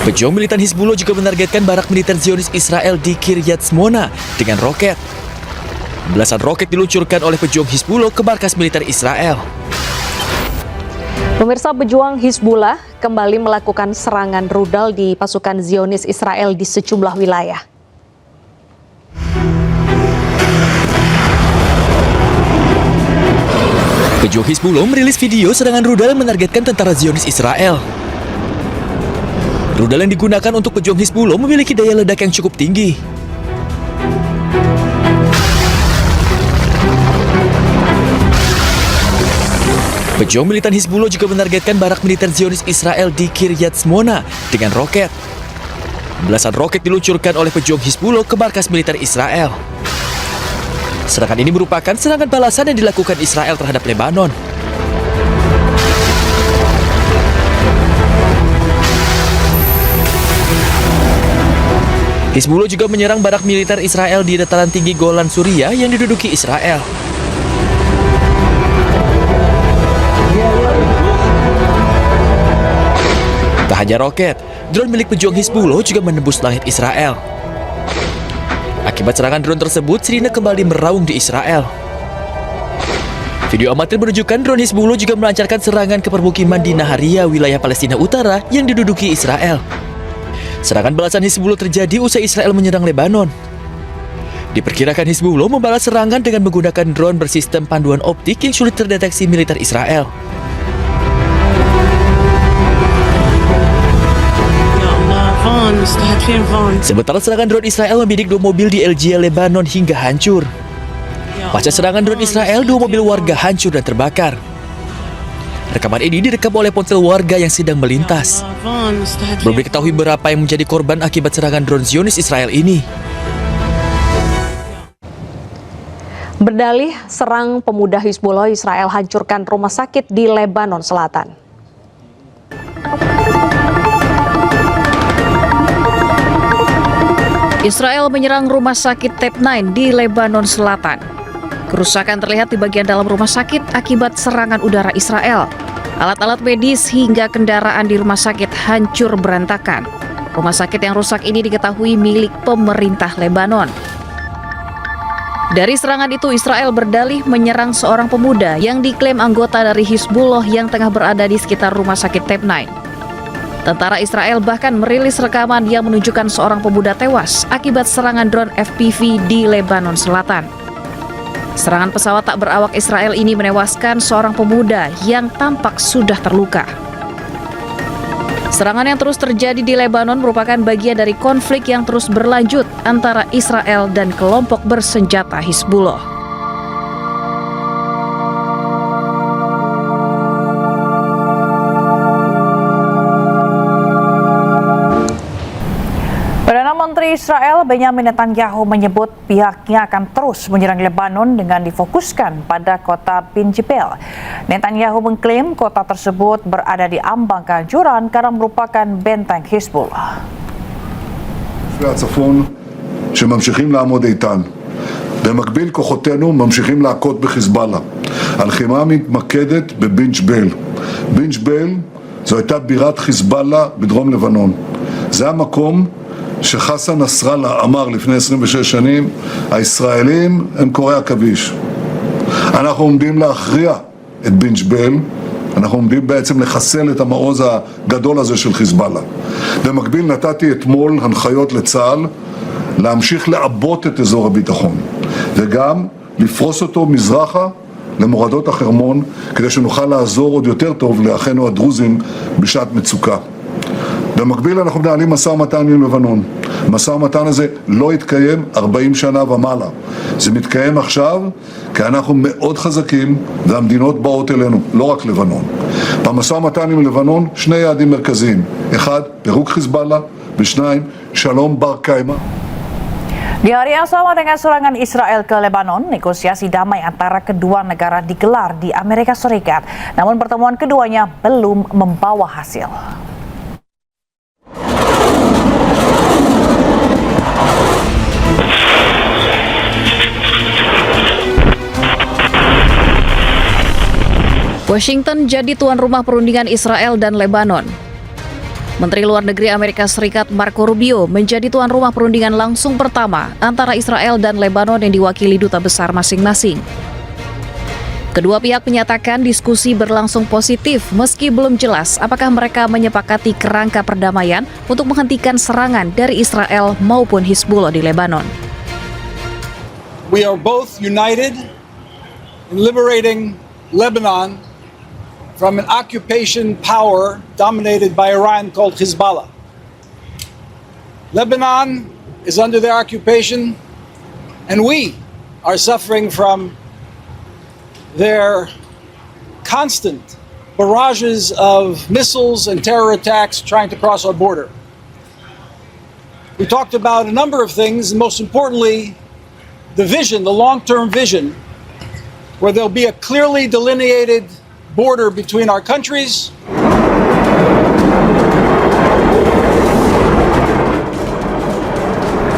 Pejuang militan Hizbullah juga menargetkan barak militer Zionis Israel di Kiryat Shmona dengan roket. Belasan roket diluncurkan oleh pejuang Hizbullah ke markas militer Israel. Pemirsa, pejuang Hizbullah kembali melakukan serangan rudal di pasukan Zionis Israel di sejumlah wilayah. Pejuang Hizbullah merilis video serangan rudal yang menargetkan tentara Zionis Israel. Rudal yang digunakan untuk pejuang Hizbullah memiliki daya ledak yang cukup tinggi. Pejuang militan Hizbullah juga menargetkan barak militer Zionis Israel di Kiryat Shmona dengan roket. Belasan roket diluncurkan oleh pejuang Hizbullah ke markas militer Israel. Serangan ini merupakan serangan balasan yang dilakukan Israel terhadap Lebanon. Hizbullah juga menyerang barak militer Israel di dataran tinggi Golan Suriah yang diduduki Israel. Tak hanya roket, drone milik pejuang Hizbullah juga menembus langit Israel. Akibat serangan drone tersebut, sirine kembali meraung di Israel. Video amatir menunjukkan drone Hizbullah juga melancarkan serangan ke permukiman di Naharia, wilayah Palestina Utara yang diduduki Israel. Serangan balasan Hizbullah terjadi usai Israel menyerang Lebanon. Diperkirakan Hizbullah membalas serangan dengan menggunakan drone bersistem panduan optik yang sulit terdeteksi militer Israel. Sementara serangan drone Israel membidik 2 mobil di Elgia, Lebanon hingga hancur. Pasca serangan drone Israel, 2 mobil warga hancur dan terbakar. Rekaman ini direkam oleh ponsel warga yang sedang melintas. Belum diketahui berapa yang menjadi korban akibat serangan drone Zionis Israel ini. Berdalih serang pemuda Hizbullah, Israel hancurkan rumah sakit di Lebanon Selatan. Israel menyerang rumah sakit Tep9 di Lebanon Selatan. Kerusakan terlihat di bagian dalam rumah sakit akibat serangan udara Israel. Alat-alat medis hingga kendaraan di rumah sakit hancur berantakan. Rumah sakit yang rusak ini diketahui milik pemerintah Lebanon. Dari serangan itu, Israel berdalih menyerang seorang pemuda yang diklaim anggota dari Hizbullah yang tengah berada di sekitar rumah sakit Tep9. Tentara Israel bahkan merilis rekaman yang menunjukkan seorang pemuda tewas akibat serangan drone FPV di Lebanon Selatan. Serangan pesawat tak berawak Israel ini menewaskan seorang pemuda yang tampak sudah terluka. Serangan yang terus terjadi di Lebanon merupakan bagian dari konflik yang terus berlanjut antara Israel dan kelompok bersenjata Hizbullah. Perdana Menteri Israel Benjamin Netanyahu menyebut pihaknya akan terus menyerang Lebanon dengan difokuskan pada kota Bin Jibel. Netanyahu mengklaim kota tersebut berada di ambang kehancuran karena merupakan benteng Hizbullah. הצפון שממשיכים לעמוד איתן. במקביל כוחותינו ממשיכים להכות בחיזבאללה. הלחימה מתמקדת בבין ג'בייל. בין ג'בייל זו הייתה בירת חיזבאללה בדרום לבנון. זה המקום שחסן נסראללה אמר לפני 26 שנים, הישראלים הם קוראי עכביש. אנחנו עומדים להכריע את בין ג'בייל, אנחנו עומדים בעצם לחסל את המעוז הגדול הזה של חיזבאללה. במקביל נתתי אתמול הנחיות לצה"ל להמשיך לעבות את אזור הביטחון, וגם לפרוס אותו מזרחה למורדות החרמון, כדי שנוכל לעזור עוד יותר טוב לאחינו הדרוזים בשעת מצוקה. במקביל אנחנו מנהלים משא ומתן עם לבנון. המשא ומתן הזה לא התקיים 40 שנה ומעלה. זה מתקיים עכשיו כי אנחנו מאוד חזקים והמדינות באות אלינו, לא רק לבנון. במשא ומתן עם לבנון 2 יעדים מרכזיים. 1, פירוק חיזבאללה, ו2, שלום בר קיימא. Di hari yang sama dengan serangan Israel ke Lebanon, negosiasi damai antara kedua negara digelar di Amerika Serikat. Namun pertemuan keduanya belum membawa hasil. Washington jadi tuan rumah perundingan Israel dan Lebanon. Menteri Luar Negeri Amerika Serikat Marco Rubio menjadi tuan rumah perundingan langsung pertama antara Israel dan Lebanon yang diwakili duta besar masing-masing. Kedua pihak menyatakan diskusi berlangsung positif meski belum jelas apakah mereka menyepakati kerangka perdamaian untuk menghentikan serangan dari Israel maupun Hizbullah di Lebanon. We are both united in liberating Lebanon from an occupation power dominated by Iran called Hezbollah. Lebanon is under their occupation, and we are suffering from their constant barrages of missiles and terror attacks trying to cross our border. We talked about a number of things, and most importantly, the vision, the long-term vision, where there'll be a clearly delineated border between our countries.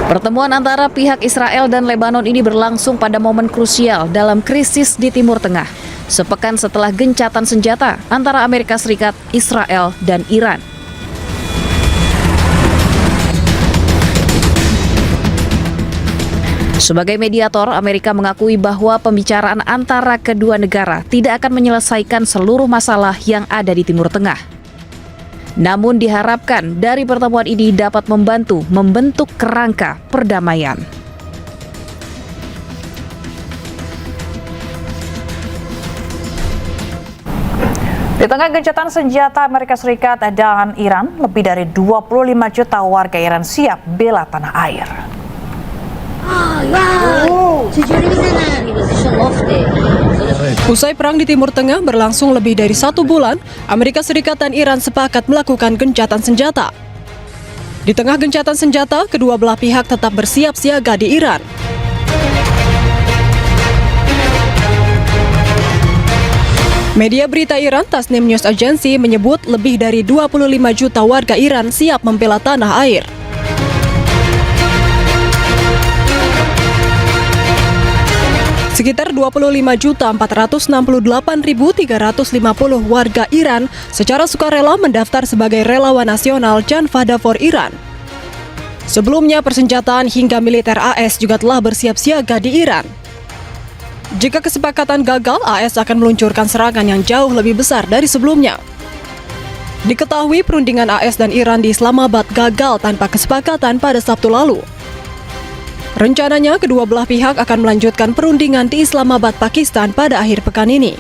Pertemuan antara pihak Israel dan Lebanon ini berlangsung pada momen krusial dalam krisis di Timur Tengah, sepekan setelah gencatan senjata antara Amerika Serikat, Israel, dan Iran. Sebagai mediator, Amerika mengakui bahwa pembicaraan antara kedua negara tidak akan menyelesaikan seluruh masalah yang ada di Timur Tengah. Namun diharapkan dari pertemuan ini dapat membantu membentuk kerangka perdamaian. Di tengah gencatan senjata Amerika Serikat dan Iran, lebih dari 25 juta warga Iran siap bela tanah air. Usai perang di Timur Tengah berlangsung lebih dari 1 bulan, Amerika Serikat dan Iran sepakat melakukan gencatan senjata. Di tengah gencatan senjata, kedua belah pihak tetap bersiap siaga di Iran. Media berita Iran, Tasnim News Agency, menyebut lebih dari 25 juta warga Iran siap membela tanah air. Sekitar 25.468.350 warga Iran secara sukarela mendaftar sebagai relawan nasional Jan Fada for Iran. Sebelumnya, persenjataan hingga militer AS juga telah bersiap siaga di Iran. Jika kesepakatan gagal, AS akan meluncurkan serangan yang jauh lebih besar dari sebelumnya. Diketahui perundingan AS dan Iran di Islamabad gagal tanpa kesepakatan pada Sabtu lalu. Rencananya, kedua belah pihak akan melanjutkan perundingan di Islamabad, Pakistan pada akhir pekan ini.